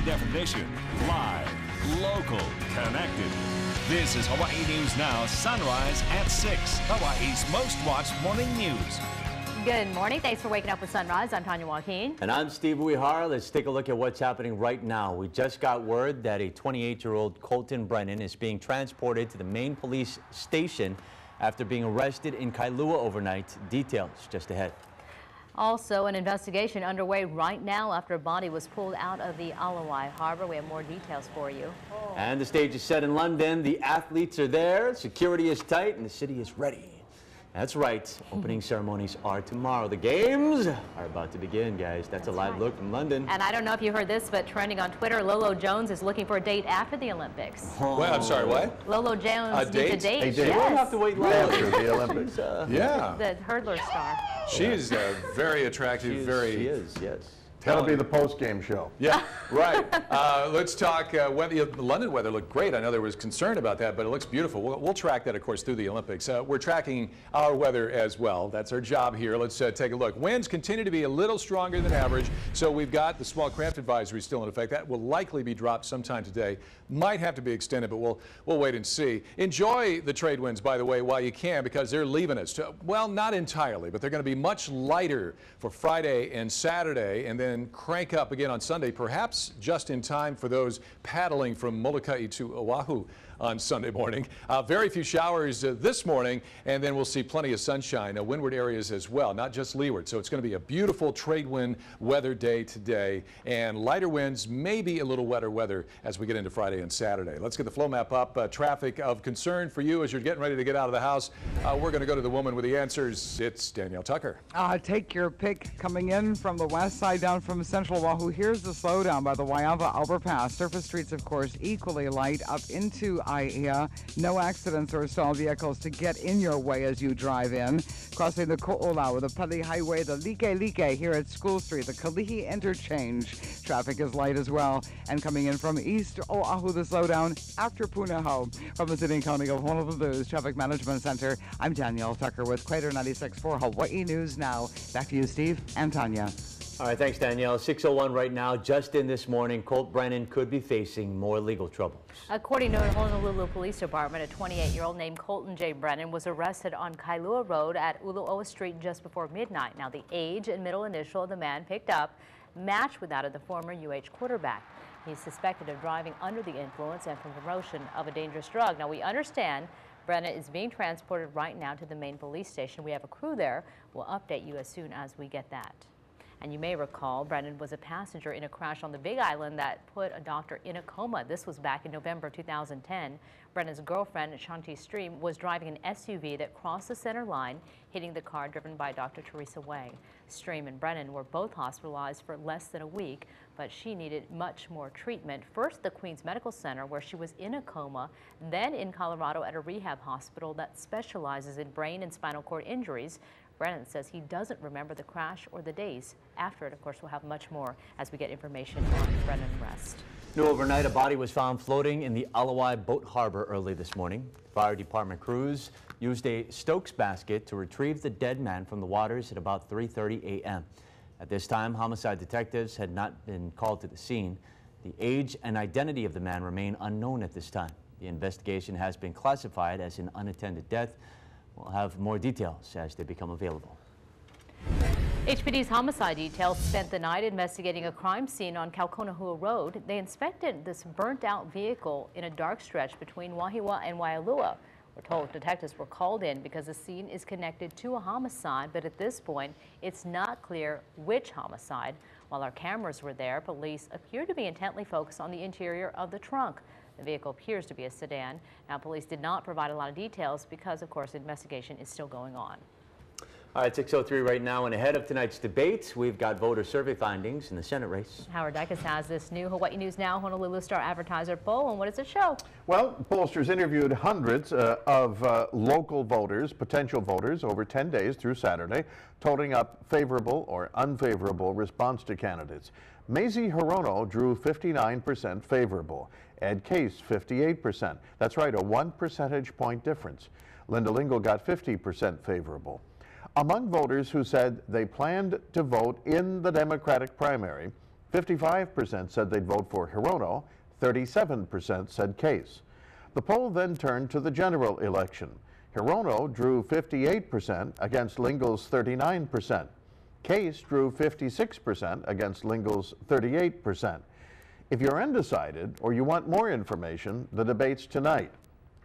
definition, live, local, connected. This is Hawaii News Now, sunrise at 6, Hawaii's most watched morning news. Good morning. Thanks for waking up with Sunrise. I'm Tanya Joaquin. And I'm Steve Uehara. Let's take a look at what's happening right now. We just got word that a 28-year-old Colton Brennan is being transported to the main police station after being arrested in Kailua overnight. Details just ahead. Also, an investigation underway right now after a body was pulled out of the Alawai Harbor. We have more details for you. And the stage is set in London. The athletes are there. Security is tight and the city is ready. That's right. Opening ceremonies are tomorrow. The games are about to begin, guys. That's a live look from London. And I don't know if you heard this, but trending on Twitter, Lolo Jones is looking for a date after the Olympics. Oh. Wait, I'm sorry, what? Lolo Jones needs a date. A date. Yes. You won't have to wait long after the Olympics. Yeah. The hurdler star. She is very attractive. She is, yes. That'll be the post-game show. Yeah, right. Let's talk weather. The London weather looked great. I know there was concern about that, but it looks beautiful. We'll track that, of course, through the Olympics. We're tracking our weather as well. That's our job here. Let's take a look. Winds continue to be a little stronger than average, so we've got the small craft advisory still in effect. That will likely be dropped sometime today. Might have to be extended, but we'll wait and see. Enjoy the trade winds, by the way, while you can, because they're leaving us. Well, not entirely, but they're going to be much lighter for Friday and Saturday, and then crank up again on Sunday, perhaps just in time for those paddling from Molokai to Oahu on Sunday morning. Very few showers this morning, and then we'll see plenty of sunshine, windward areas as well, not just leeward. So it's going to be a beautiful trade wind weather day today, and lighter winds, maybe a little wetter weather as we get into Friday and Saturday. Let's get the flow map up. Traffic of concern for you as you're getting ready to get out of the house. We're going to go to the woman with the answers. It's Danielle Tucker. Take your pick coming in from the west side down from central Oahu. Here's the slowdown by the Waiava Overpass. Surface streets, of course, equally light up into Aiea. No accidents or stalled vehicles to get in your way as you drive in. Crossing the Ko'olau, the Pali Highway, the Like here at School Street, the Kalihi Interchange. Traffic is light as well. And coming in from east Oahu, the slowdown after Punahou. From the City and County of Honolulu's Traffic Management Center, I'm Danielle Tucker with Crater 96.4 Hawaii News Now. Back to you, Steve and Tanya. All right, thanks, Danielle. 6:01 right now. Just in this morning, Colt Brennan could be facing more legal troubles. According to the Honolulu Police Department, a 28-year-old named Colton J. Brennan was arrested on Kailua Road at Uluoa Street just before midnight. Now, the age and middle initial of the man picked up matched with that of the former UH quarterback. He's suspected of driving under the influence and from promotion of a dangerous drug. Now, we understand Brennan is being transported right now to the main police station. We have a crew there. We'll update you as soon as we get that. And you may recall, Brennan was a passenger in a crash on the Big Island that put a doctor in a coma. This was back in November 2010. Brennan's girlfriend, Shanti Stream, was driving an SUV that crossed the center line, hitting the car driven by Dr. Teresa Wang. Stream and Brennan were both hospitalized for less than a week, but she needed much more treatment. First, the Queens Medical Center, where she was in a coma, then in Colorado at a rehab hospital that specializes in brain and spinal cord injuries. Brennan says he doesn't remember the crash or the days after it. Of course, we'll have much more as we get information on Brennan's arrest. New overnight, a body was found floating in the Alawai Boat Harbor early this morning. Fire department crews used a Stokes basket to retrieve the dead man from the waters at about 3:30 a.m. At this time, homicide detectives had not been called to the scene. The age and identity of the man remain unknown at this time. The investigation has been classified as an unattended death. We'll have more details as they become available. HPD's homicide details spent the night investigating a crime scene on Kaukonahua Road. They inspected this burnt-out vehicle in a dark stretch between Wahiwa and Waialua. We're told detectives were called in because the scene is connected to a homicide, but at this point, it's not clear which homicide. While our cameras were there, police appeared to be intently focused on the interior of the trunk. The vehicle appears to be a sedan. Now, police did not provide a lot of details because, of course, the investigation is still going on. All right, 6:03 right now, and ahead of tonight's debate, we've got voter survey findings in the Senate race. Howard Dykes has this new Hawaii News Now Honolulu Star Advertiser poll, and what does it show? Well, pollsters interviewed hundreds of local voters, potential voters, over 10 days through Saturday, totaling up favorable or unfavorable response to candidates. Mazie Hirono drew 59% favorable. Ed Case, 58%. That's right, a 1 percentage point difference. Linda Lingle got 50% favorable. Among voters who said they planned to vote in the Democratic primary, 55% said they'd vote for Hirono, 37% said Case. The poll then turned to the general election. Hirono drew 58% against Lingal's 39%. Case drew 56% against Lingal's 38%. If you're undecided or you want more information, the debate's tonight.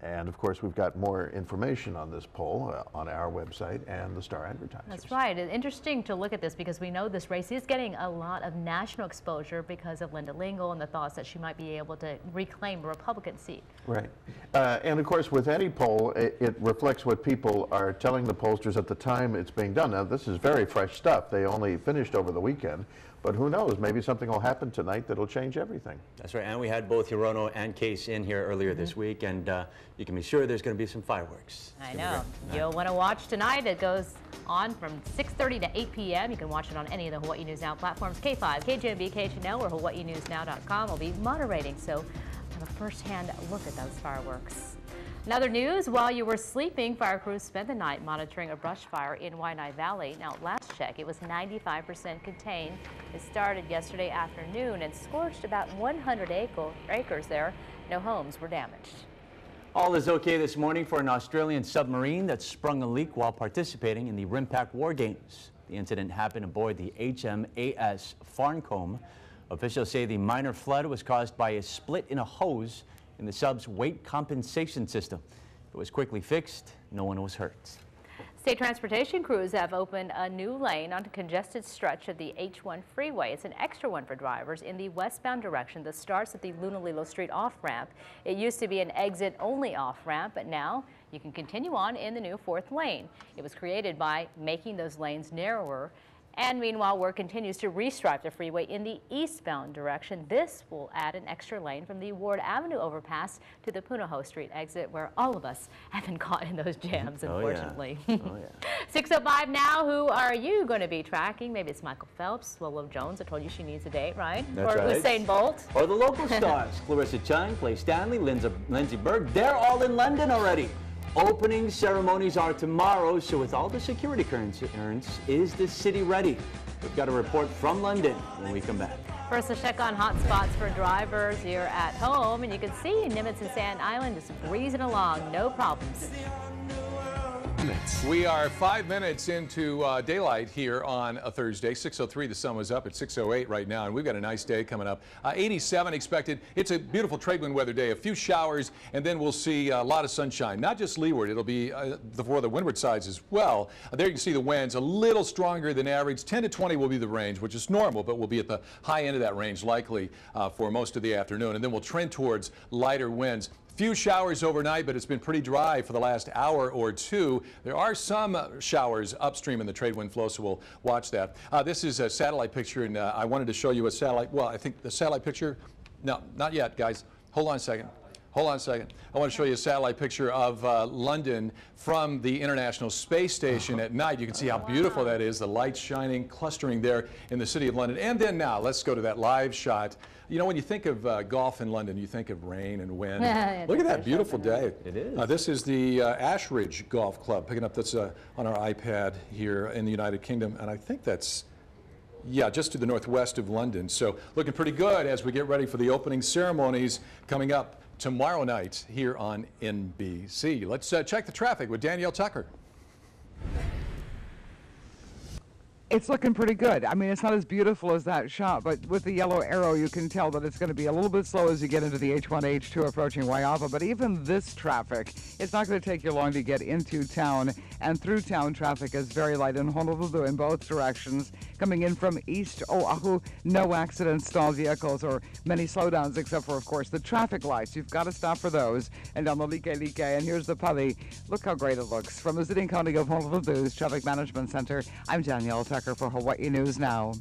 And of course, we've got more information on this poll on our website and the Star Advertisers. That's right. It's interesting to look at this because we know this race is getting a lot of national exposure because of Linda Lingle and the thoughts that she might be able to reclaim a Republican seat. Right. And of course, with any poll, it reflects what people are telling the pollsters at the time it's being done. Now, this is very fresh stuff. They only finished over the weekend. But who knows, maybe something will happen tonight that'll change everything. That's right, and we had both Hirono and Case in here earlier this week, and you can be sure there's going to be some fireworks. I know. You'll want to watch tonight. It goes on from 6:30 to 8 p.m. You can watch it on any of the Hawaii News Now platforms, K5, KGMB, KHNL, or HawaiiNewsNow.com. will be moderating, so have a first-hand look at those fireworks. In other news, while you were sleeping, fire crews spent the night monitoring a brush fire in Waianae Valley. Now, last check, it was 95% contained. It started yesterday afternoon and scorched about 100 acres there. No homes were damaged. All is okay this morning for an Australian submarine that sprung a leak while participating in the RIMPAC War Games. The incident happened aboard the HMAS Farncombe. Officials say the minor flood was caused by a split in a hose in the sub's weight compensation system. It was quickly fixed. No one was hurt. State transportation crews have opened a new lane on a congested stretch of the H1 freeway. It's an extra one for drivers in the westbound direction that starts at the Lunalilo Street off-ramp. It used to be an exit-only off-ramp, but now you can continue on in the new fourth lane. It was created by making those lanes narrower. And meanwhile, work continues to restripe the freeway in the eastbound direction. This will add an extra lane from the Ward Avenue overpass to the Punahou Street exit, where all of us have been caught in those jams, unfortunately. Oh, yeah. 6:05 now. Who are you going to be tracking? Maybe it's Michael Phelps, Willow Jones. I told you she needs a date, right? That's or right. Usain Bolt. Or the local stars, Clarissa Chung, Clay Stanley, Lindsey Berg. They're all in London already. Opening ceremonies are tomorrow, so with all the security concerns, is the city ready? We've got a report from London when we come back. First, a check on hot spots for drivers here at home, and you can see Nimitz and Sand Island just breezing along, no problems. We are 5 minutes into daylight here on a Thursday. 6:03, the sun was up at 6:08 right now, and we've got a nice day coming up. 87 expected. It's a beautiful trade wind weather day. A few showers, and then we'll see a lot of sunshine. Not just leeward, it'll be for the windward sides as well. There you can see the winds a little stronger than average. 10 to 20 will be the range, which is normal, but we'll be at the high end of that range likely for most of the afternoon, and then we'll trend towards lighter winds. Few showers overnight, but it's been pretty dry for the last hour or two. There are some showers upstream in the trade wind flow, so we'll watch that. This is a satellite picture, and I wanted to show you a satellite. Well, I think the satellite picture, no, not yet, guys. Hold on a second. Hold on a second. I want to show you a satellite picture of London from the International Space Station at night. You can see how beautiful that is, the lights shining, clustering there in the city of London. And then now, let's go to that live shot. You know, when you think of golf in London, you think of rain and wind. Look at that beautiful day. It is. This is the Ashridge Golf Club, picking up this on our iPad here in the United Kingdom. And I think that's, yeah, just to the northwest of London. So looking pretty good as we get ready for the opening ceremonies coming up tomorrow night here on NBC. Let's check the traffic with Danielle Tucker. It's looking pretty good. I mean, it's not as beautiful as that shot, but with the yellow arrow, you can tell that it's going to be a little bit slow as you get into the H1, H2 approaching Waiava. But even this traffic, it's not going to take you long to get into town. And through town, traffic is very light in Honolulu in both directions. Coming in from East Oahu, no accidents, stalled vehicles, or many slowdowns, except for, of course, the traffic lights. You've got to stop for those. And down the Like, and here's the Pali. Look how great it looks. From the Visiting County of Honolulu's Traffic Management Center, I'm Danielle Tucker for Hawaii News Now.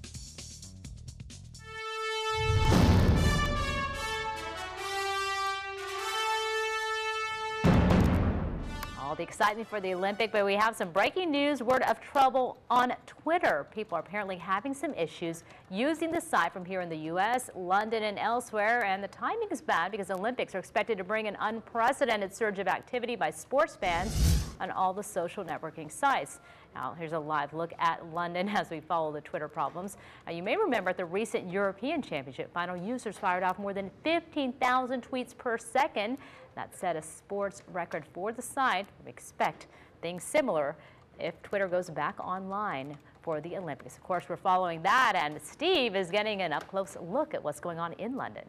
All the excitement for the Olympic, but we have some breaking news, word of trouble on Twitter. People are apparently having some issues using the site from here in the U.S., London, and elsewhere, and the timing is bad because the Olympics are expected to bring an unprecedented surge of activity by sports fans. on all the social networking sites. Now, here's a live look at London as we follow the Twitter problems. Now, you may remember at the recent European Championship final, users fired off more than 15,000 tweets per second. That set a sports record for the site. We expect things similar if Twitter goes back online for the Olympics. Of course, we're following that, and Steve is getting an up-close look at what's going on in London.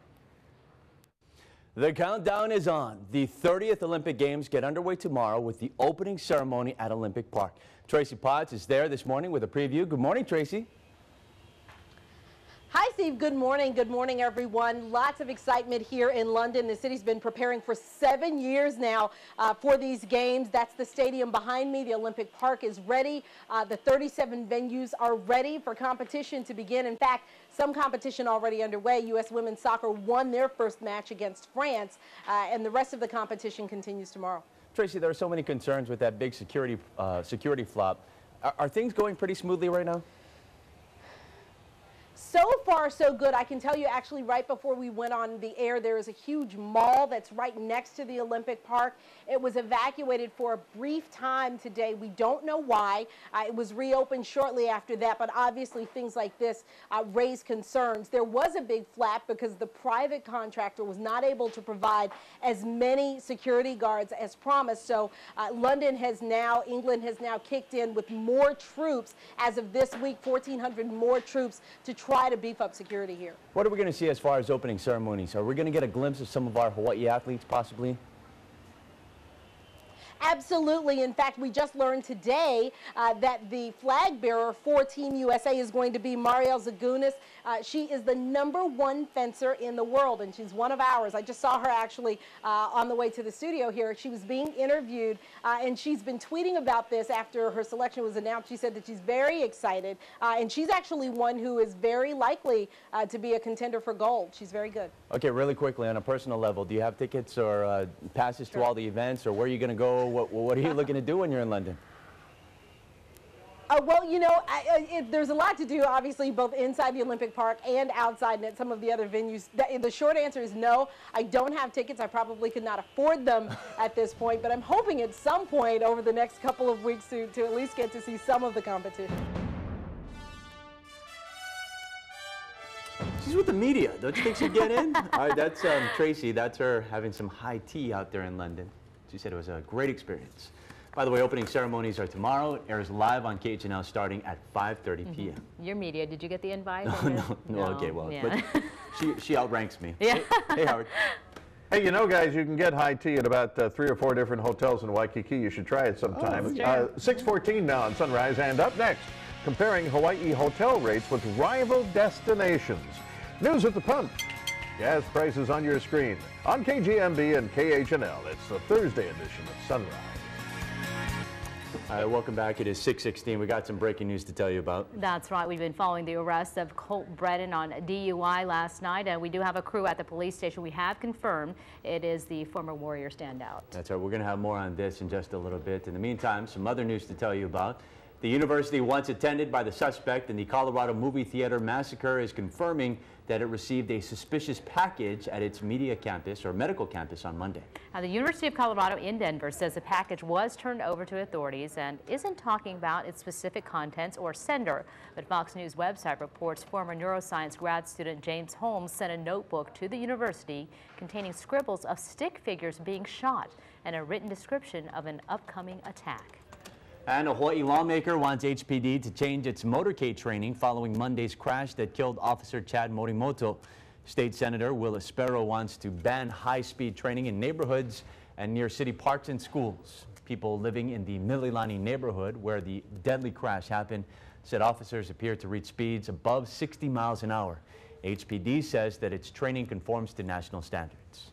The countdown is on. The 30th Olympic Games get underway tomorrow with the opening ceremony at Olympic Park. Tracy Potts is there this morning with a preview. Good morning, Tracy. Hi, Steve. Good morning. Good morning, everyone. Lots of excitement here in London. The city's been preparing for 7 years now for these games. That's the stadium behind me. The Olympic Park is ready. The 37 venues are ready for competition to begin. In fact, some competition already underway. U.S. women's soccer won their first match against France, and the rest of the competition continues tomorrow. Tracy, there are so many concerns with that big security flop. Are things going pretty smoothly right now? So far, so good. I can tell you, actually, right before we went on the air, there is a huge mall that's right next to the Olympic Park. It was evacuated for a brief time today. We don't know why. It was reopened shortly after that, but obviously things like this raise concerns. There was a big flap because the private contractor was not able to provide as many security guards as promised. So England has now kicked in with more troops as of this week, 1,400 more troops to try to beef up security here. What are we going to see as far as opening ceremonies? Are we going to get a glimpse of some of our Hawaii athletes possibly? Absolutely. In fact, we just learned today that the flag bearer for Team USA is going to be Marielle Zagunis. She is the #1 fencer in the world, and she's one of ours. I just saw her actually on the way to the studio here. She was being interviewed, and she's been tweeting about this after her selection was announced. She said that she's very excited, and she's actually one who is very likely to be a contender for gold. She's very good. Okay, really quickly, on a personal level, do you have tickets or passes to all the events, or where are you going to go? What are you looking to do when you're in London? Well, you know, there's a lot to do, obviously, both inside the Olympic Park and outside and at some of the other venues. The short answer is no. I don't have tickets. I probably could not afford them at this point, but I'm hoping at some point over the next couple of weeks to at least get to see some of the competition. She's with the media. Don't you think she'd get in? All right, that's Tracy. That's her having some high tea out there in London. She said it was a great experience. By the way, opening ceremonies are tomorrow. It airs live on KHNL starting at 5:30 p.m. Your media, did you get the invite? No. Okay, well, yeah. but she outranks me. Yeah. Hey, Howard. Hey, you know, guys, you can get high tea at about 3 or 4 different hotels in Waikiki. You should try it sometime. Oh, 6:14 now on Sunrise, and up next, comparing Hawaii hotel rates with rival destinations. News at the pump. Gas prices on your screen. On KGMB and KHNL, it's the Thursday edition of Sunrise. All right, welcome back. It is 6:16. We got some breaking news to tell you about. That's right. We've been following the arrest of Colt Brennan on DUI last night, and we do have a crew at the police station. We have confirmed it is the former Warrior standout. That's right. We're going to have more on this in just a little bit. In the meantime, some other news to tell you about. The university once attended by the suspect in the Colorado movie theater massacre is confirming that it received a suspicious package at its media campus or medical campus on Monday. Now, the University of Colorado in Denver says the package was turned over to authorities and isn't talking about its specific contents or sender. But Fox News website reports former neuroscience grad student James Holmes sent a notebook to the university containing scribbles of stick figures being shot and a written description of an upcoming attack. And a Hawaii lawmaker wants HPD to change its motorcade training following Monday's crash that killed Officer Chad Morimoto. State Senator Will Espero wants to ban high-speed training in neighborhoods and near city parks and schools. People living in the Mililani neighborhood where the deadly crash happened said officers appeared to reach speeds above 60 miles an hour. HPD says that its training conforms to national standards.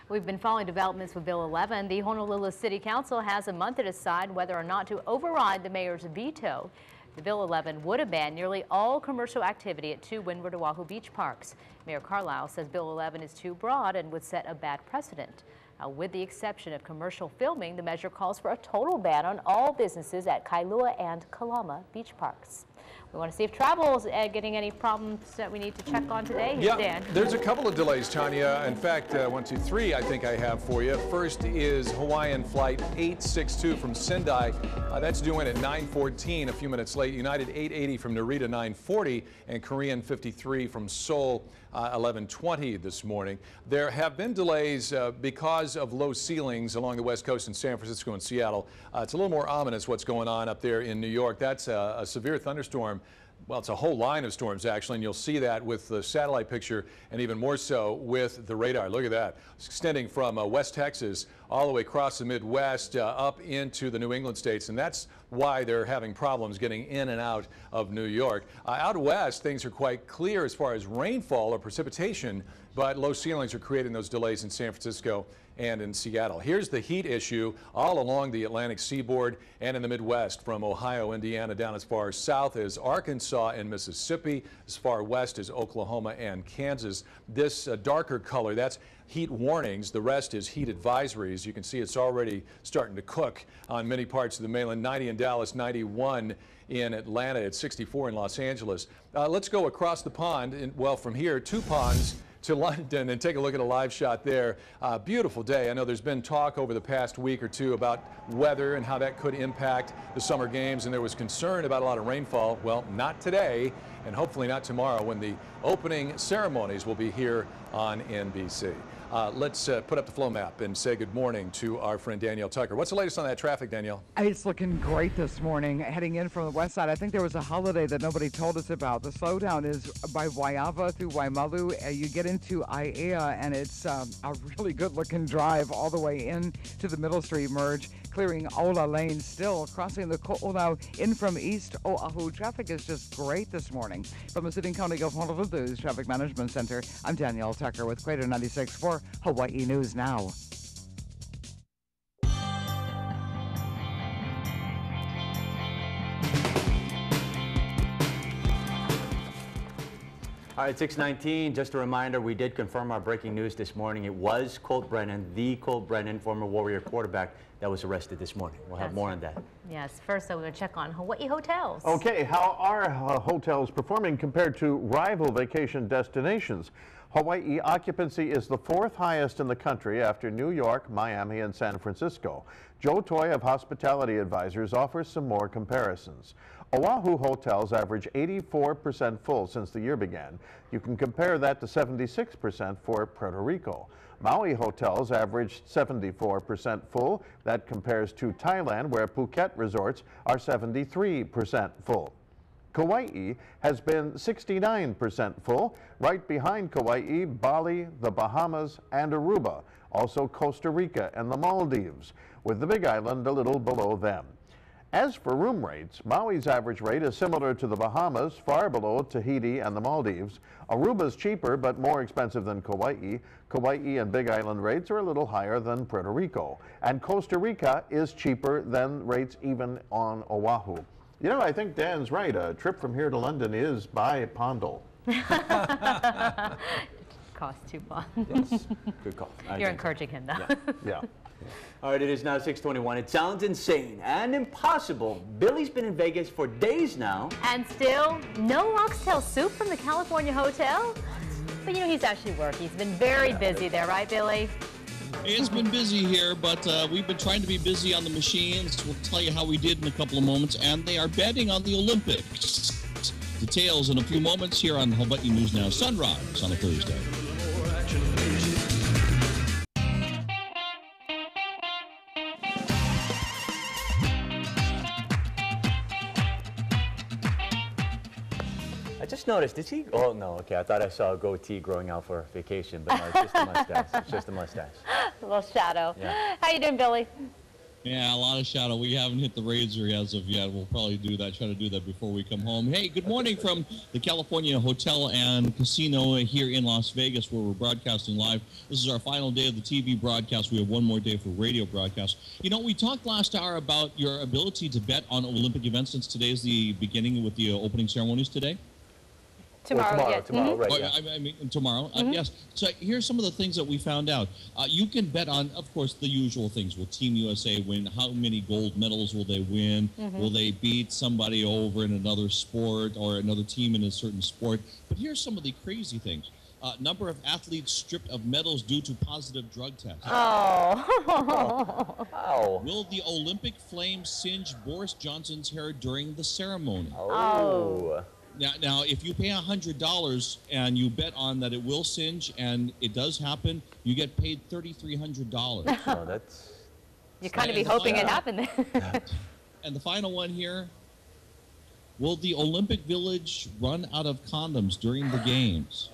We've been following developments with Bill 11. The Honolulu City Council has a month to decide whether or not to override the mayor's veto. The Bill 11 would have banned nearly all commercial activity at 2 Windward Oahu beach parks. Mayor Carlisle says Bill 11 is too broad and would set a bad precedent. With the exception of commercial filming, the measure calls for a total ban on all businesses at Kailua and Kalama beach parks. We want to see if travel is getting any problems that we need to check on today. Here's Yeah, Dan. there's a couple of delays, Tanya. In fact, 1, 2, 3 I think I have for you. First is Hawaiian Flight 862 from Sendai. That's due in at 9:14, a few minutes late. United 880 from Narita 9:40, and Korean 53 from Seoul 11:20 this morning. There have been delays because of low ceilings along the West Coast in San Francisco and Seattle. It's a little more ominous what's going on up there in New York. That's a severe thunderstorm. Well, it's a whole line of storms, actually, and you'll see that with the satellite picture and even more so with the radar. Look at that. It's extending from West Texas all the way across the Midwest up into the New England states, and that's why they're having problems getting in and out of New York. Out west, things are quite clear as far as rainfall or precipitation, but low ceilings are creating those delays in San Francisco and in Seattle. Here's the heat issue all along the Atlantic seaboard and in the Midwest, from Ohio, Indiana, down as far south as Arkansas and Mississippi, as far west as Oklahoma and Kansas. This darker color, that's heat warnings. The rest is heat advisories. You can see it's already starting to cook on many parts of the mainland. 90 in Dallas, 91 in Atlanta, it's 64 in Los Angeles. Let's go across the pond, well, from here, 2 ponds to London, and take a look at a live shot there. Beautiful day. I know there's been talk over the past week or two about weather and how that could impact the summer games, and there was concern about a lot of rainfall. Well, not today, and hopefully not tomorrow when the opening ceremonies will be here on NBC. Let's put up the flow map and say good morning to our friend Danielle Tucker. What's the latest on that traffic, Danielle? It's looking great this morning. Heading in from the west side, I think there was a holiday that nobody told us about. The slowdown is by Waiava through Waimalu. You get into Aiea, and it's a really good-looking drive all the way in to the Middle Street merge, clearing Ola Lane still, crossing the Ko'olau in from East Oahu. Traffic is just great this morning. From the Sitting County of Honolulu's Traffic Management Center, I'm Danielle Tucker with Crater 96 for Hawaii News Now. All right, 6:19. Just a reminder, we did confirm our breaking news this morning. It was Colt Brennan, the Colt Brennan, former Warrior quarterback, that was arrested this morning. We'll have more on that. Yes, first I'm going to check on Hawaii hotels. Okay, how are hotels performing compared to rival vacation destinations? Hawaii occupancy is the 4th highest in the country after New York, Miami, and San Francisco. Joe Toy of Hospitality Advisors offers some more comparisons. Oahu hotels average 84% full since the year began. You can compare that to 76% for Puerto Rico. Maui hotels averaged 74% full. That compares to Thailand, where Phuket resorts are 73% full. Kauai has been 69% full. Right behind Kauai, Bali, the Bahamas, and Aruba. Also Costa Rica and the Maldives, with the Big Island a little below them. As for room rates, Maui's average rate is similar to the Bahamas, far below Tahiti and the Maldives. Aruba's cheaper but more expensive than Kauai. Kauai and Big Island rates are a little higher than Puerto Rico. And Costa Rica is cheaper than rates even on Oahu. You know, I think Dan's right. A trip from here to London is by Pondle. Cost 2 ponds. Yes, good call. You're encouraging him, though. Yeah. All right, it is now 6:21. It sounds insane and impossible. Billy's been in Vegas for days now. And still, no oxtail soup from the California hotel? But you know, he's actually working. He's been very busy there, right, Billy? It's been busy here, but we've been trying to be busy on the machines. We'll tell you how we did in a couple of moments, and they are betting on the Olympics. Details in a few moments here on Hawaii News Now Sunrise on a Thursday. I just noticed, is he? Oh, no, okay. I thought I saw a goatee growing out for vacation, but no, it's just a mustache. It's just a mustache. A little shadow. Yeah. How you doing, Billy? Yeah, a lot of shadow. We haven't hit the razor as of yet. We'll probably do that, try to do that before we come home. Hey, good morning from the California Hotel and Casino here in Las Vegas, where we're broadcasting live. This is our final day of the TV broadcast. We have one more day for radio broadcast. You know, we talked last hour about your ability to bet on Olympic events, since today is the beginning with the opening ceremonies today. Tomorrow, yes. Tomorrow, right, Oh, yeah. I mean, tomorrow. Yes. So here's some of the things that we found out. You can bet on, of course, the usual things. Will Team USA win? How many gold medals will they win? Will they beat somebody over in another sport or another team in a certain sport? But here's some of the crazy things. Number of athletes stripped of medals due to positive drug tests. Oh. Will the Olympic flame singe Boris Johnson's hair during the ceremony? Oh. Now, if you pay $100 and you bet on that it will singe and it does happen, you get paid $3,300. Oh, that's... You kind of be hoping it happened. And the final one here, will the Olympic Village run out of condoms during the games?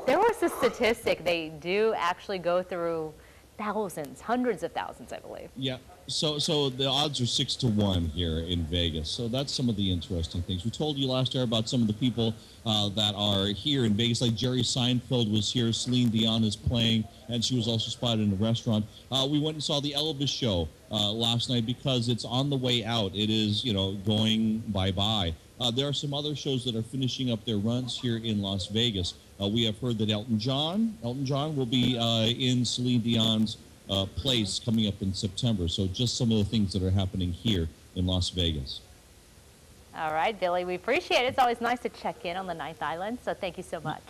There was a statistic. They do actually go through thousands, hundreds of thousands, I believe. Yeah, so the odds are 6 to 1 here in Vegas. So that's some of the interesting things. We told you last year about some of the people that are here in Vegas, like Jerry Seinfeld was here, Celine Dion is playing, and she was also spotted in a restaurant. We went and saw the Elvis show last night because it's on the way out. It is, going bye-bye. There are some other shows that are finishing up their runs here in Las Vegas. We have heard that Elton John will be in Celine Dion's place coming up in September. So just some of the things that are happening here in Las Vegas. All right, Billy, we appreciate it. It's always nice to check in on the 9th Island, so thank you so much.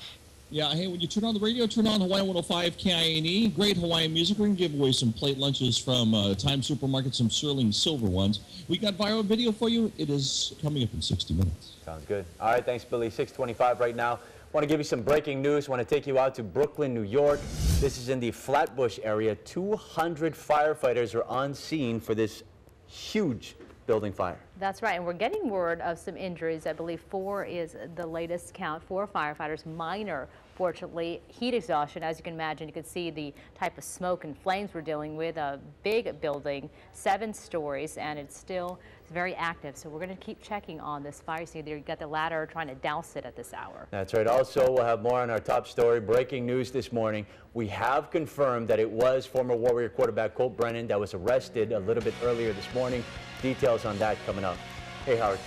Yeah, hey, when you turn on the radio, turn on Hawaii 105 KINE. Great Hawaiian music. We're going to give away some plate lunches from Time Supermarket, some Sterling silver ones. We got viral video for you. It is coming up in 60 minutes. Sounds good. All right, thanks, Billy. 6:25 right now. Want to give you some breaking news. Want to take you out to Brooklyn, New York. This is in the Flatbush area. 200 firefighters are on scene for this huge building fire. That's right, and we're getting word of some injuries. I believe 4 is the latest count. 4 firefighters, minor, fortunately. Heat exhaustion, as you can imagine. You can see the type of smoke and flames we're dealing with. A big building, 7 stories, and it's still very active. So we're going to keep checking on this fire scene. There you got the ladder trying to douse it at this hour. That's right. Also, we'll have more on our top story. Breaking news this morning. We have confirmed that it was former Warrior quarterback Colt Brennan that was arrested a little bit earlier this morning. Details on that coming up. Hey, Howard.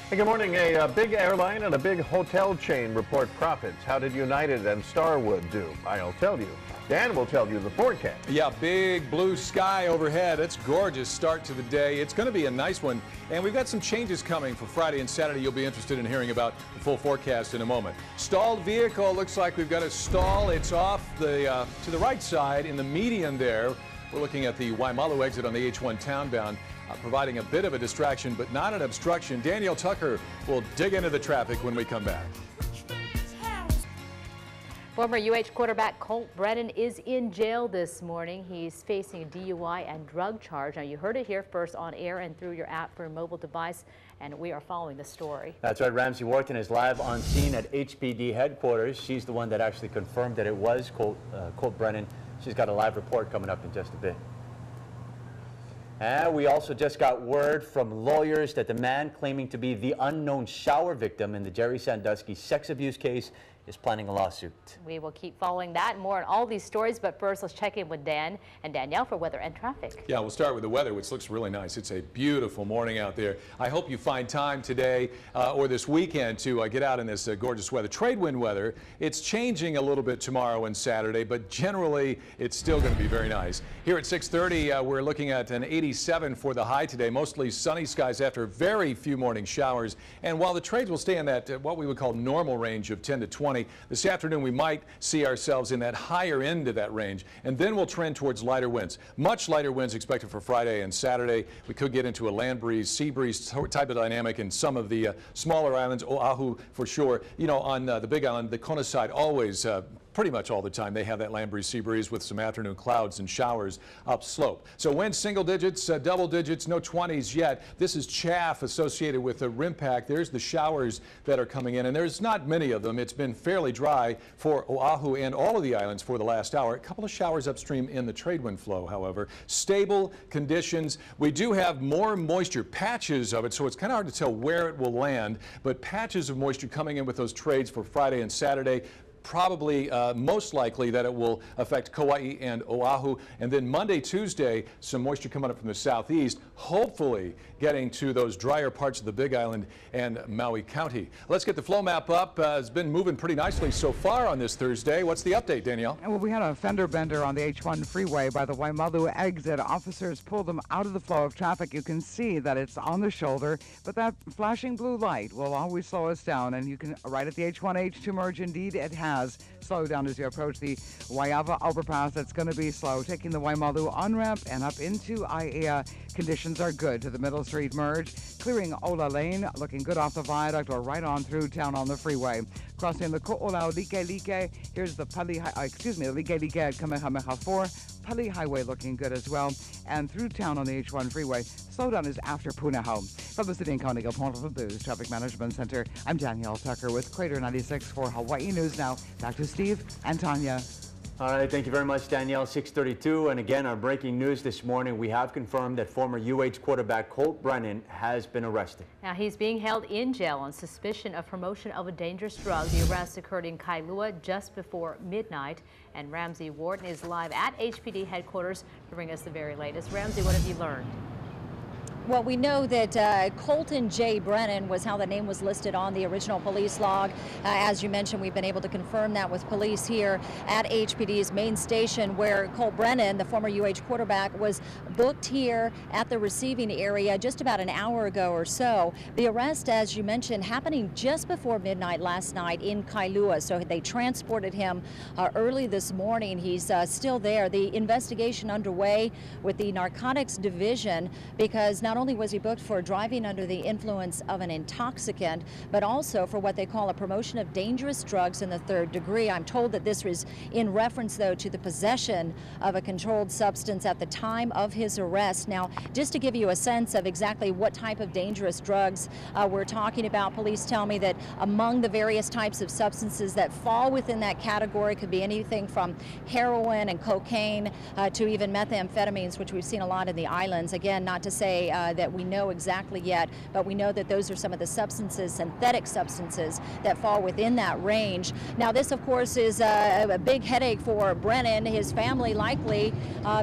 Hey, good morning. A big airline and a big hotel chain report profits. How did United and Starwood do? I'll tell you. Dan will tell you the forecast. Yeah, big blue sky overhead. It's gorgeous start to the day. It's going to be a nice one. And we've got some changes coming for Friday and Saturday. You'll be interested in hearing about the full forecast in a moment. Stalled vehicle. Looks like we've got a stall. It's off the to the right side in the median there. We're looking at the Waimalu exit on the H1 townbound. Providing a bit of a distraction, but not an obstruction. Danielle Tucker will dig into the traffic when we come back. Former UH quarterback Colt Brennan is in jail this morning. He's facing a DUI and drug charge. Now, you heard it here first on air and through your app for a mobile device, and we are following the story. That's right. Ramsey Wharton is live on scene at HPD headquarters. She's the one that actually confirmed that it was Colt Brennan. She's got a live report coming up in just a bit. And we also just got word from lawyers that the man claiming to be the unknown shower victim in the Jerry Sandusky sex abuse case is planning a lawsuit. We will keep following that and more on all these stories, but first let's check in with Dan and Danielle for weather and traffic. Yeah, we'll start with the weather, which looks really nice. It's a beautiful morning out there. I hope you find time today or this weekend to get out in this gorgeous weather. Trade wind weather, it's changing a little bit tomorrow and Saturday, but generally it's still going to be very nice. Here at 6:30, we're looking at an 87 for the high today. Mostly sunny skies after very few morning showers. And while the trades will stay in that what we would call normal range of 10 to 20, this afternoon we might see ourselves in that higher end of that range, and then we'll trend towards lighter winds. Much lighter winds expected for Friday and Saturday. We could get into a land breeze, sea breeze type of dynamic in some of the smaller islands. Oahu for sure. You know, on the Big Island, the Kona side always pretty much all the time they have that land breeze, sea breeze with some afternoon clouds and showers upslope. So winds single digits, double digits, no 20s yet. This is chaff associated with the rim pack. There's the showers that are coming in, and there's not many of them. It's been fairly dry for Oahu and all of the islands for the last hour. A couple of showers upstream in the trade wind flow, however. Stable conditions. We do have more moisture, patches of it, so it's kind of hard to tell where it will land, but patches of moisture coming in with those trades for Friday and Saturday. probably most likely that it will affect Kauai and Oahu. And then Monday, Tuesday, some moisture coming up from the southeast, hopefully getting to those drier parts of the Big Island and Maui County. Let's get the flow map up. It's been moving pretty nicely so far on this Thursday. What's the update, Danielle? Well, we had a fender bender on the H1 freeway by the Waimalu exit. Officers pulled them out of the flow of traffic. You can see that it's on the shoulder, but that flashing blue light will always slow us down. And you can, right at the H1, H2 merge, indeed it has slowed down as you approach the Waiava overpass. That's going to be slow. Taking the Waimalu on-ramp and up into Aiea, conditions are good to the Middle Street merge. Clearing Ola Lane, looking good off the viaduct or right on through town on the freeway. Crossing the Ko'olau Like, here's the Pali, the Like at Kamehameha 4. Pali Highway looking good as well. And through town on the H1 freeway, slowdown is after Punahou. From the City and County of Honolulu News Traffic Management Center, I'm Danielle Tucker with Crater 96 for Hawaii News Now. Back to Steve and Tanya. All right, thank you very much, Danielle. 6:32, and again, our breaking news this morning, we have confirmed that former UH quarterback Colt Brennan has been arrested. Now, he's being held in jail on suspicion of promotion of a dangerous drug. The arrest occurred in Kailua just before midnight, and Ramsey Wharton is live at HPD headquarters to bring us the very latest. Ramsey, what have you learned? Well, we know that Colton J. Brennan was how the name was listed on the original police log. As you mentioned, we've been able to confirm that with police here at HPD's main station, where Colt Brennan, the former UH quarterback, was booked here at the receiving area just about an hour ago or so. The arrest, as you mentioned, happening just before midnight last night in Kailua. So they transported him early this morning. He's still there. The investigation underway with the Narcotics Division, because not only was he booked for driving under the influence of an intoxicant, but also for what they call a promotion of dangerous drugs in the third degree. I'm told that this was in reference, though, to the possession of a controlled substance at the time of his arrest. Now, just to give you a sense of exactly what type of dangerous drugs we're talking about, police tell me that among the various types of substances that fall within that category could be anything from heroin and cocaine to even methamphetamines, which we've seen a lot in the islands. Again, not to say that we know exactly yet, but we know that those are some of the substances, synthetic substances, that fall within that range. Now, this, of course, is a big headache for Brennan, his family likely,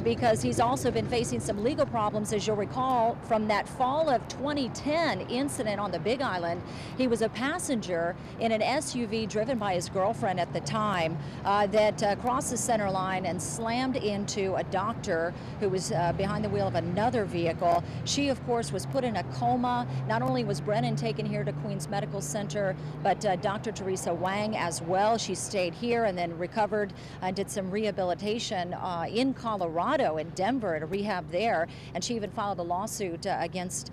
because he's also been facing some legal problems, as you'll recall, from that fall of 2010 incident on the Big Island. He was a passenger in an SUV driven by his girlfriend at the time that crossed the center line and slammed into a doctor who was behind the wheel of another vehicle. She, of course, was put in a coma. Not only was Brennan taken here to Queens Medical Center, but Dr. Teresa Wang as well. She stayed here and then recovered and did some rehabilitation in Colorado, in Denver, at a rehab there. And she even filed a lawsuit against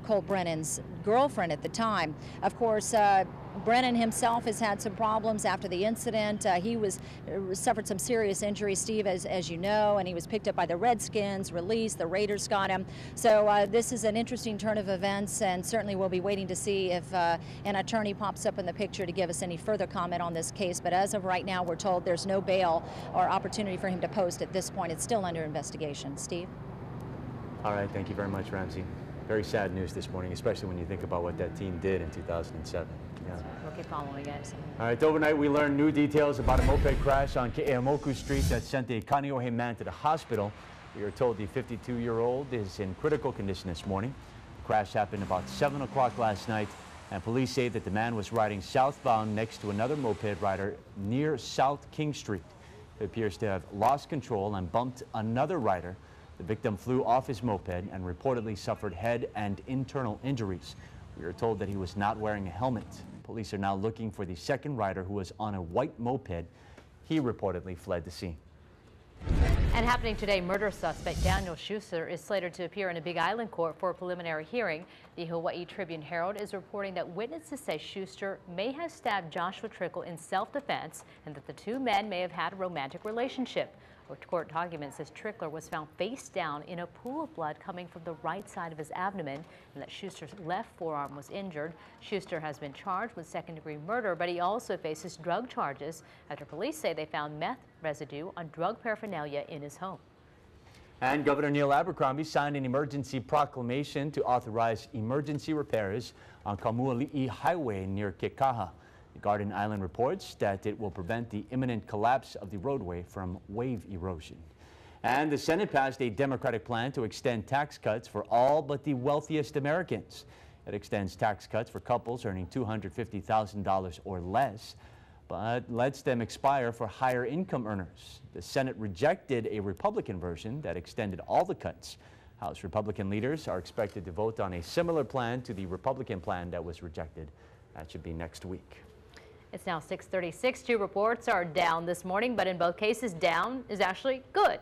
Colt Brennan's girlfriend at the time. Of course, Brennan himself has had some problems after the incident. He suffered some serious injuries, Steve, as you know, and he was picked up by the Redskins, released. The Raiders got him. So this is an interesting turn of events, and certainly we'll be waiting to see if an attorney pops up in the picture to give us any further comment on this case. But as of right now, we're told there's no bail or opportunity for him to post at this point. It's still under investigation. Steve? All right, thank you very much, Ramsey. Very sad news this morning, especially when you think about what that team did in 2007. Yeah. We'll keep following it. All right, overnight we learned new details about a moped crash on Ke'eamoku Street that sent a Kaneohe man to the hospital. We are told the 52-year-old is in critical condition this morning. The crash happened about 7 o'clock last night, and police say that the man was riding southbound next to another moped rider near South King Street. He appears to have lost control and bumped another rider. The victim flew off his moped and reportedly suffered head and internal injuries. We are told that he was not wearing a helmet. Police are now looking for the second rider, who was on a white moped. He reportedly fled the scene. And happening today, murder suspect Daniel Schuster is slated to appear in a Big Island court for a preliminary hearing. The Hawaii Tribune-Herald is reporting that witnesses say Schuster may have stabbed Joshua Trickle in self-defense and that the two men may have had a romantic relationship. A court document says Trickler was found face down in a pool of blood coming from the right side of his abdomen, and that Schuster's left forearm was injured. Schuster has been charged with second-degree murder, but he also faces drug charges after police say they found meth residue on drug paraphernalia in his home. And Governor Neil Abercrombie signed an emergency proclamation to authorize emergency repairs on Kamuali'i Highway near Kekaha. Garden Island reports that it will prevent the imminent collapse of the roadway from wave erosion. And the Senate passed a Democratic plan to extend tax cuts for all but the wealthiest Americans. It extends tax cuts for couples earning $250,000 or less, but lets them expire for higher income earners. The Senate rejected a Republican version that extended all the cuts. House Republican leaders are expected to vote on a similar plan to the Republican plan that was rejected. That should be next week. It's now 6:36. Two reports are down this morning, but in both cases, down is actually good.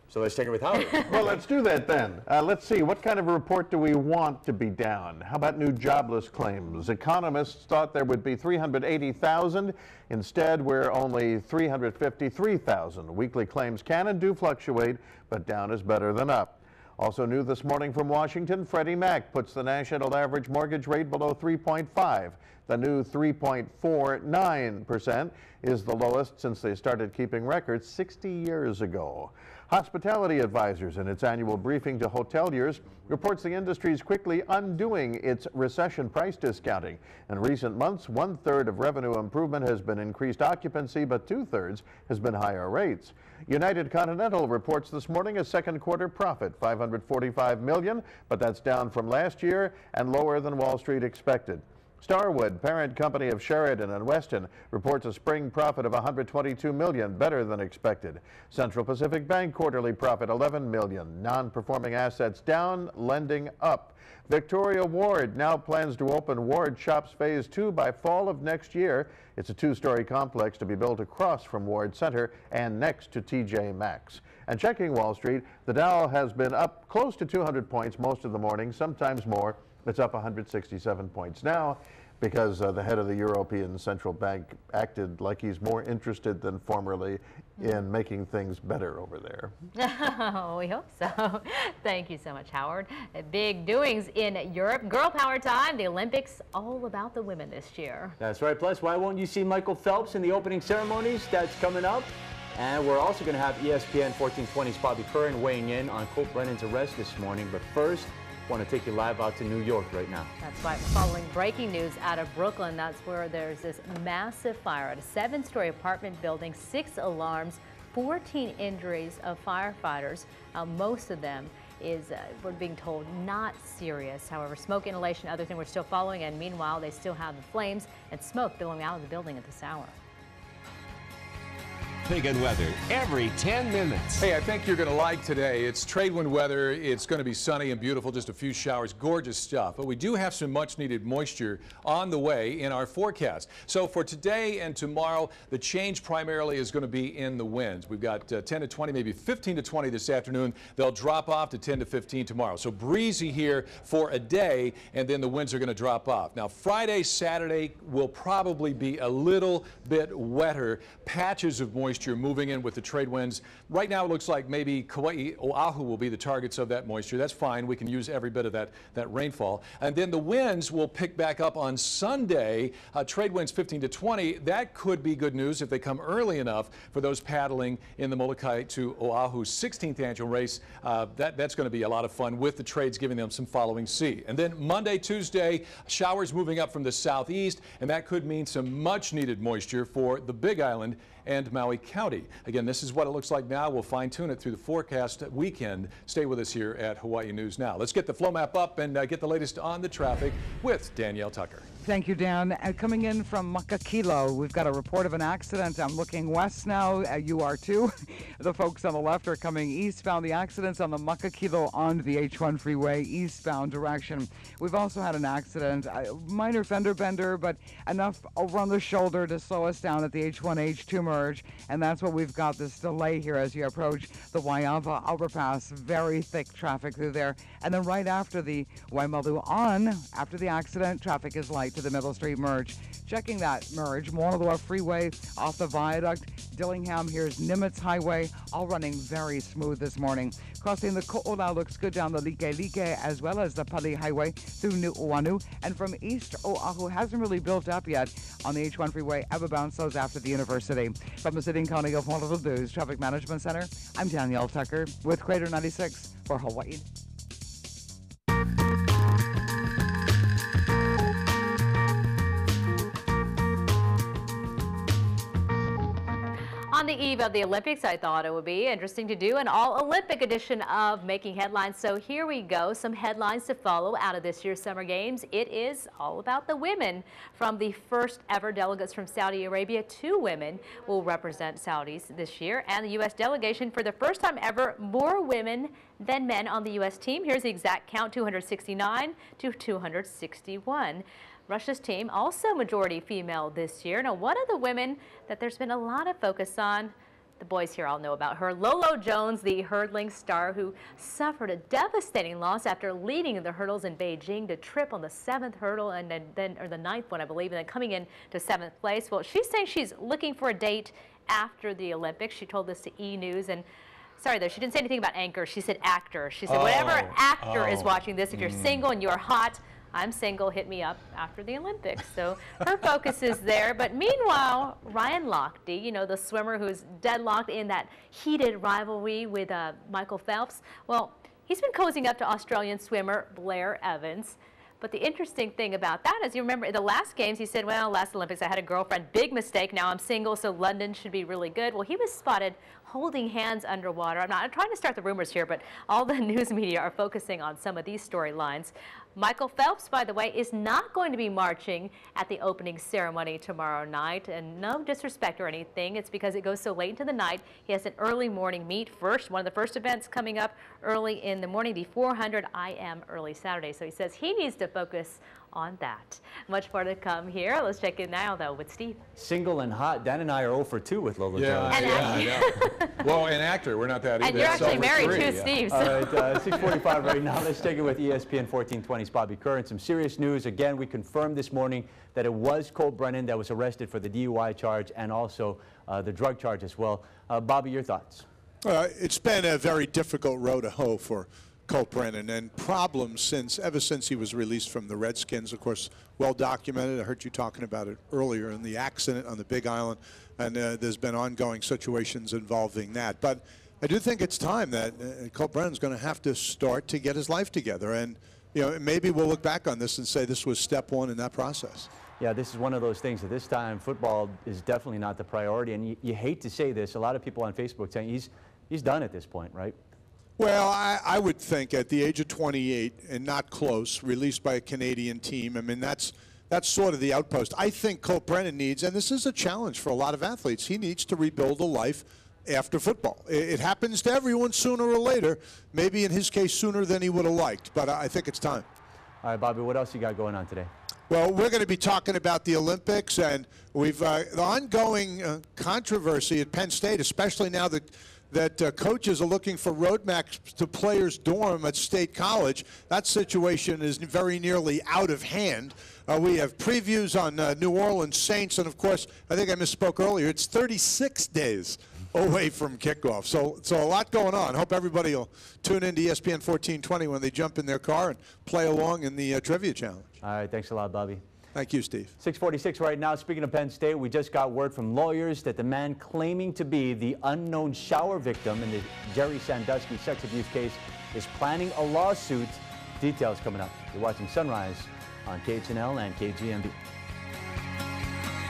So let's take it with Howard. Well, let's do that then. Let's see, what kind of a report do we want to be down? How about new jobless claims? Economists thought there would be 380,000. Instead, we're only 353,000. Weekly claims can and do fluctuate, but down is better than up. Also new this morning from Washington, Freddie Mac puts the national average mortgage rate below 3.5. The new 3.49% is the lowest since they started keeping records 60 years ago. Hospitality Advisors, in its annual briefing to hoteliers, reports the industry is quickly undoing its recession price discounting. In recent months, 1/3 of revenue improvement has been increased occupancy, but 2/3 has been higher rates. United Continental reports this morning a second quarter profit, $545 million, but that's down from last year and lower than Wall Street expected. Starwood, parent company of Sheridan and Weston, reports a spring profit of $122 million, better than expected. Central Pacific Bank quarterly profit $11 million. Non-performing assets down, lending up. Victoria Ward now plans to open Ward Shops Phase 2 by fall of next year. It's a two-story complex to be built across from Ward Center and next to TJ Maxx. And checking Wall Street, the Dow has been up close to 200 points most of the morning, sometimes more. It's up 167 points now because the head of the European Central Bank acted like he's more interested than formerly in making things better over there. Oh, we hope so. Thank you so much, Howard. Big doings in Europe. Girl power time. The Olympics all about the women this year. That's right. Plus, why won't you see Michael Phelps in the opening ceremonies? That's coming up. And we're also going to have ESPN 1420's Bobby Curran weighing in on Colt Brennan's arrest this morning. But first, I want to take you live out to New York right now. That's right. We're following breaking news out of Brooklyn. That's where there's this massive fire at a 7-story apartment building, 6 alarms, 14 injuries of firefighters. Most of them is, we're being told, not serious. However, smoke inhalation, other thing we're still following, and meanwhile, they still have the flames and smoke billowing out of the building at this hour. Pig and weather every 10 minutes. Hey, I think you're going to like today. It's trade wind weather. It's going to be sunny and beautiful, just a few showers, gorgeous stuff. But we do have some much needed moisture on the way in our forecast. So for today and tomorrow, the change primarily is going to be in the winds. We've got 10 to 20, maybe 15 to 20 this afternoon. They'll drop off to 10 to 15 tomorrow. So breezy here for a day, and then the winds are going to drop off. Now, Friday, Saturday will probably be a little bit wetter. Patches of moisture moving in with the trade winds. Right now it looks like maybe Kauai, Oahu will be the targets of that moisture. That's fine. We can use every bit of that rainfall. And then the winds will pick back up on Sunday. Trade winds 15 to 20. That could be good news if they come early enough for those paddling in the Molokai to Oahu 16th annual race. That's going to be a lot of fun with the trades giving them some following sea. And then Monday, Tuesday, showers moving up from the southeast, and that could mean some much needed moisture for the Big Island and Maui County. Again, this is what it looks like now. We'll fine-tune it through the forecast weekend. Stay with us here at Hawaii News Now. Let's get the flow map up and get the latest on the traffic with Danielle Tucker. Thank you, Dan. Coming in from Makakilo, we've got a report of an accident. I'm looking west now. You are too. The folks on the left are coming eastbound. The accident's on the Makakilo on the H1 freeway, eastbound direction. We've also had an accident, minor fender bender, but enough over on the shoulder to slow us down at the H1, H2 merge. And that's what we've got, this delay here as you approach the Waiava overpass. Very thick traffic through there. And then right after the Waimalu on, after the accident, traffic is light to the Middle Street merge. Checking that merge, Mauna Loa Freeway off the viaduct, Dillingham, here's Nimitz Highway, all running very smooth this morning. Crossing the Ko'olau looks good down the Like as well as the Pali Highway through Nu'uanu. And from east, Oahu hasn't really built up yet on the H1 freeway. Ever slows after the university. From the City and County of Honolulu News Traffic Management Center, I'm Danielle Tucker with Crater 96 for Hawaii. On the eve of the Olympics, I thought it would be interesting to do an all-Olympic edition of Making Headlines. So here we go, some headlines to follow out of this year's Summer Games. It is all about the women. From the first ever delegates from Saudi Arabia, 2 women will represent Saudis this year. And the U.S. delegation, for the first time ever, more women than men on the U.S. team. Here's the exact count, 269 to 261. Russia's team, also majority female this year. Now, one of the women that there's been a lot of focus on, the boys here all know about her, Lolo Jones, the hurdling star who suffered a devastating loss after leading the hurdles in Beijing to trip on the 7th hurdle and then or the 9th one, I believe, and then coming in to 7th place. Well, she's saying she's looking for a date after the Olympics. She told this to E! News, and sorry, though, she didn't say anything about anchor. She said actor. She said, whatever actor is watching this, if you're single and you're hot, I'm single, hit me up after the Olympics. So her focus is there. But meanwhile, Ryan Lochte, you know, the swimmer who's deadlocked in that heated rivalry with Michael Phelps, well, he's been cozying up to Australian swimmer Blair Evans. But the interesting thing about that is, you remember in the last games, he said, well, last Olympics I had a girlfriend, big mistake, now I'm single, so London should be really good. Well, he was spotted holding hands underwater. I'm trying to start the rumors here, but all the news media are focusing on some of these storylines. Michael Phelps, by the way, is not going to be marching at the opening ceremony tomorrow night, and no disrespect or anything. It's because it goes so late into the night. He has an early morning meet first, one of the first events coming up early in the morning, the 400 IM early Saturday. So he says he needs to focus on that. Much more to come here. Let's check in now, though, with Steve. Single and hot. Dan and I are 0 for 2 with Lola Jones. Well, an actor, we're not that either. And you're actually married too, Steve. So. All right, 6:45 right now. Let's take it with ESPN 1420's Bobby Kerr. And some serious news. Again, we confirmed this morning that it was Colt Brennan that was arrested for the DUI charge and also the drug charge as well. Bobby, your thoughts? It's been a very difficult road to hoe for Colt Brennan, and problems ever since he was released from the Redskins, of course, well documented. I heard you talking about it earlier in the accident on the Big Island, and there's been ongoing situations involving that. But I do think it's time that Colt Brennan's going to have to start to get his life together, and you know, maybe we'll look back on this and say this was step 1 in that process. Yeah, this is one of those things. At this time, football is definitely not the priority, and you hate to say this. A lot of people on Facebook saying he's done at this point, right? Well, I would think at the age of 28 and not close, released by a Canadian team, I mean, that's sort of the outpost. I think Colt Brennan needs, and this is a challenge for a lot of athletes, he needs to rebuild a life after football. It happens to everyone sooner or later, maybe in his case sooner than he would have liked, but I think it's time. All right, Bobby, what else you got going on today? Well, we're going to be talking about the Olympics, and we've the ongoing controversy at Penn State, especially now that coaches are looking for roadmaps to players' dorm at State College. That situation is very nearly out of hand. We have previews on New Orleans Saints, and of course, I think I misspoke earlier, it's 36 days away from kickoff. So a lot going on. Hope everybody will tune into ESPN 1420 when they jump in their car and play along in the Trivia Challenge. All right, thanks a lot, Bobby. Thank you, Steve. 6:46 right now. Speaking of Penn State, we just got word from lawyers that the man claiming to be the unknown shower victim in the Jerry Sandusky sex abuse case is planning a lawsuit. Details coming up. You're watching Sunrise on KHNL and KGMB.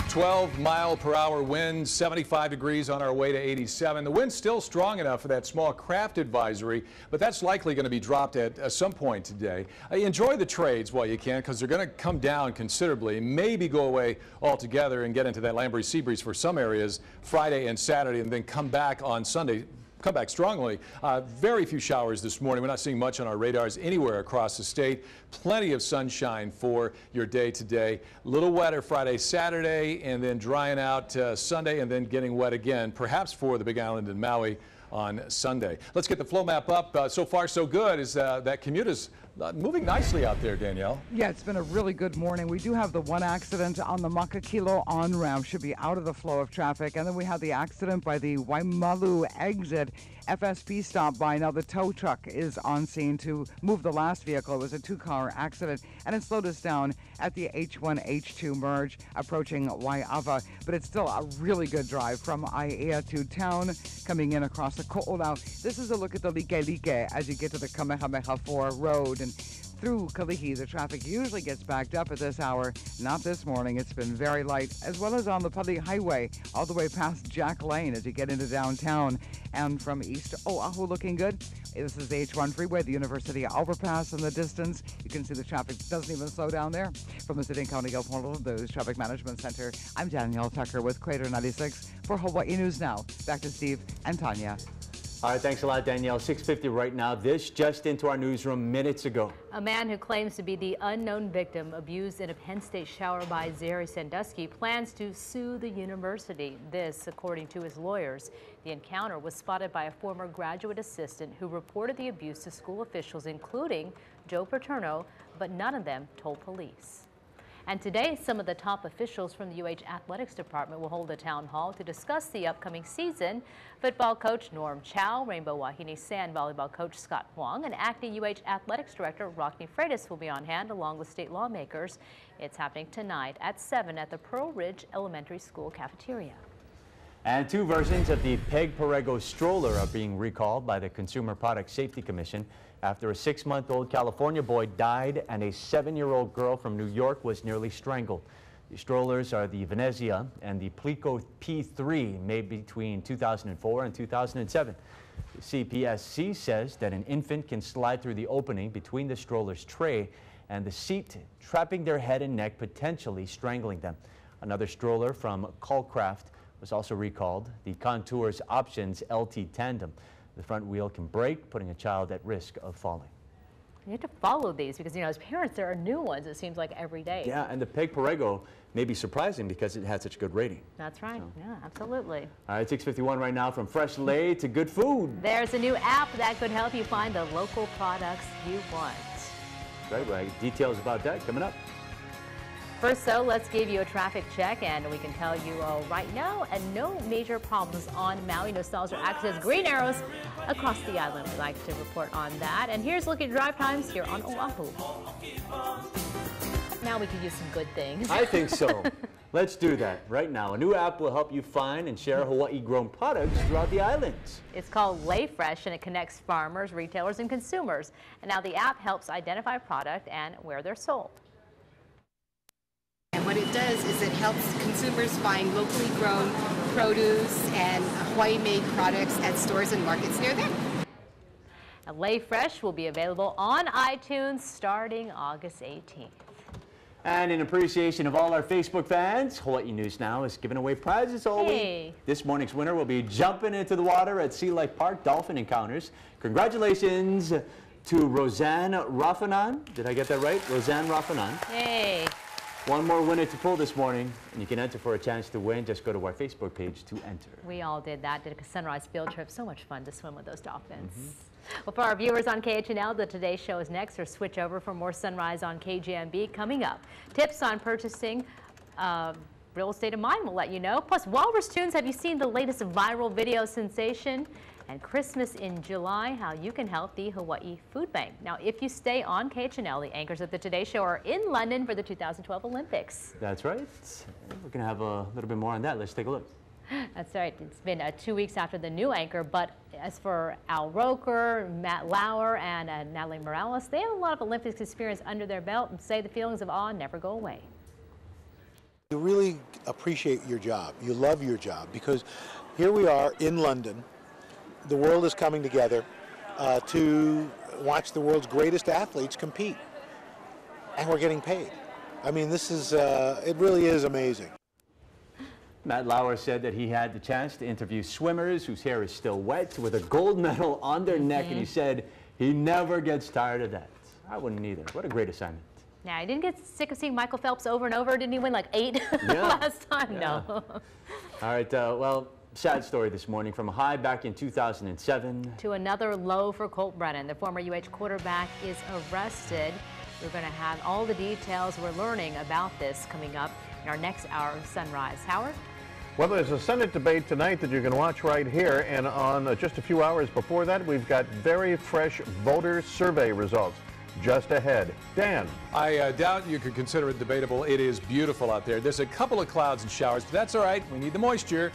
12-mile-per-hour winds, 75 degrees on our way to 87. The wind's still strong enough for that small craft advisory, but that's likely going to be dropped at some point today. Enjoy the trades while you can, because they're going to come down considerably, maybe go away altogether and get into that land breeze, sea breeze for some areas Friday and Saturday, and then come back on Sunday. Come back strongly. Very few showers this morning. We're not seeing much on our radars anywhere across the state. Plenty of sunshine for your day today. A little wetter Friday, Saturday, and then drying out Sunday, and then getting wet again, perhaps for the Big Island and Maui on Sunday. Let's get the flow map up. So far, so good. Is that commute is moving nicely out there, Danielle. Yeah, it's been a really good morning. We do have the one accident on the Makakilo on-ramp, should be out of the flow of traffic. And then we have the accident by the Waimalu exit. FSP stopped by. Now the tow truck is on scene to move the last vehicle. It was a 2-car accident, and it slowed us down at the H1, H2 merge approaching Waiava. But it's still a really good drive from Aiea to town, coming in across the Ko'olau. This is a look at the Like as you get to the Kamehameha 4 road. And through Kalihi. The traffic usually gets backed up at this hour. Not this morning. It's been very light, as well as on the Pali Highway, all the way past Jack Lane as you get into downtown. And from east to Oahu, looking good. This is the H1 freeway, the University overpass in the distance. You can see the traffic doesn't even slow down there. From the City and County of Honolulu's Traffic Management Center, I'm Danielle Tucker with Crater 96 for Hawaii News Now. Back to Steve and Tanya. All right, thanks a lot, Danielle. 6:50 right now. This just into our newsroom minutes ago. A man who claims to be the unknown victim abused in a Penn State shower by Zeri Sandusky plans to sue the university. This, according to his lawyers. The encounter was spotted by a former graduate assistant who reported the abuse to school officials, including Joe Paterno, but none of them told police. And today, some of the top officials from the UH Athletics Department will hold a town hall to discuss the upcoming season. Football coach Norm Chow, Rainbow Wahine Sand volleyball coach Scott Huang, and acting UH Athletics Director Rockne Freitas will be on hand along with state lawmakers. It's happening tonight at 7 at the Pearl Ridge Elementary School cafeteria. And 2 versions of the Peg Perego stroller are being recalled by the Consumer Product Safety Commission after a 6-month-old California boy died and a 7-year-old girl from New York was nearly strangled. The strollers are the Venezia and the Plico P3, made between 2004 and 2007. The CPSC says that an infant can slide through the opening between the stroller's tray and the seat, trapping their head and neck, potentially strangling them. Another stroller from Callcraft was also recalled, the Contours Options LT Tandem. The front wheel can break, putting a child at risk of falling. You have to follow these because, you know, as parents, there are new ones, it seems like, every day. Yeah, and the Peg Perego may be surprising because it had such a good rating. That's right. So. Yeah, absolutely. All right, 6:51 right now, from fresh lay to good food. There's a new app that could help you find the local products you want. Right. Details about that coming up. First, though, let's give you a traffic check, and we can tell you right now, and no major problems on Maui. Nostalgia access green arrows across the island. We'd like to report on that. And here's looking at drive times here on Oahu. Now we could use some good things. I think so. Let's do that right now. A new app will help you find and share Hawaii-grown products throughout the islands. It's called Lay Fresh, and it connects farmers, retailers, and consumers. And now the app helps identify product and where they're sold. What it does is it helps consumers find locally grown produce and Hawaii-made products at stores and markets near them. Lay Fresh will be available on iTunes starting August 18th. And in appreciation of all our Facebook fans, Hawaii News Now is giving away prizes all week. This morning's winner will be jumping into the water at Sea Life Park Dolphin Encounters. Congratulations to Roseanne Rafanan. Did I get that right? Roseanne Rafanan. Hey. One more winner to pull this morning, and you can enter for a chance to win. Just go to our Facebook page to enter. We all did that. Did a sunrise field trip. So much fun to swim with those dolphins. Well, for our viewers on KHNL, the Today Show is next, or switch over for more Sunrise on KGMB coming up. Tips on purchasing real estate in mind, we'll let you know. Plus, Walrus Tunes, have you seen the latest viral video sensation? And Christmas in July, how you can help the Hawaii Food Bank. Now, if you stay on KHNL, the anchors of the Today Show are in London for the 2012 Olympics. That's right. We're going to have a little bit more on that. Let's take a look. That's right. It's been 2 weeks after the new anchor, but as for Al Roker, Matt Lauer, and Natalie Morales, they have a lot of Olympics experience under their belt and say the feelings of awe never go away. You really appreciate your job. You love your job because here we are in London. The world is coming together to watch the world's greatest athletes compete, and we're getting paid. I mean, this is, it really is amazing. Matt Lauer said that he had the chance to interview swimmers whose hair is still wet with a gold medal on their neck, and he said he never gets tired of that. I wouldn't either. What a great assignment. Yeah, I didn't get sick of seeing Michael Phelps over and over. Didn't he win like 8 last time? Yeah. No. All right, well, sad story this morning. From a high back in 2007 to another low for Colt Brennan. The former UH quarterback is arrested. We're going to have all the details we're learning about this coming up in our next hour of Sunrise. Howard? Well, there's a Senate debate tonight that you can watch right here, and on just a few hours before that, we've got very fresh voter survey results just ahead. Dan. I doubt you could consider it debatable. It is beautiful out there. There's a couple of clouds and showers, but that's all right. We need the moisture.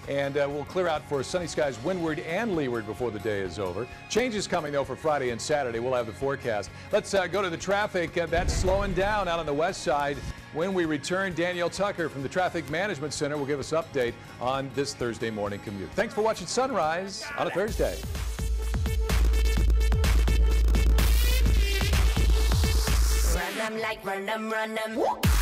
and we'll clear out for sunny skies windward and leeward before the day is over. Changes coming, though, for Friday and Saturday. We'll have the forecast. Let's go to the traffic. That's slowing down out on the west side. When we return, Danielle Tucker from the Traffic Management Center will give us an update on this Thursday morning commute. Thanks for watching Sunrise on a Thursday. Run 'em like run 'em, run 'em.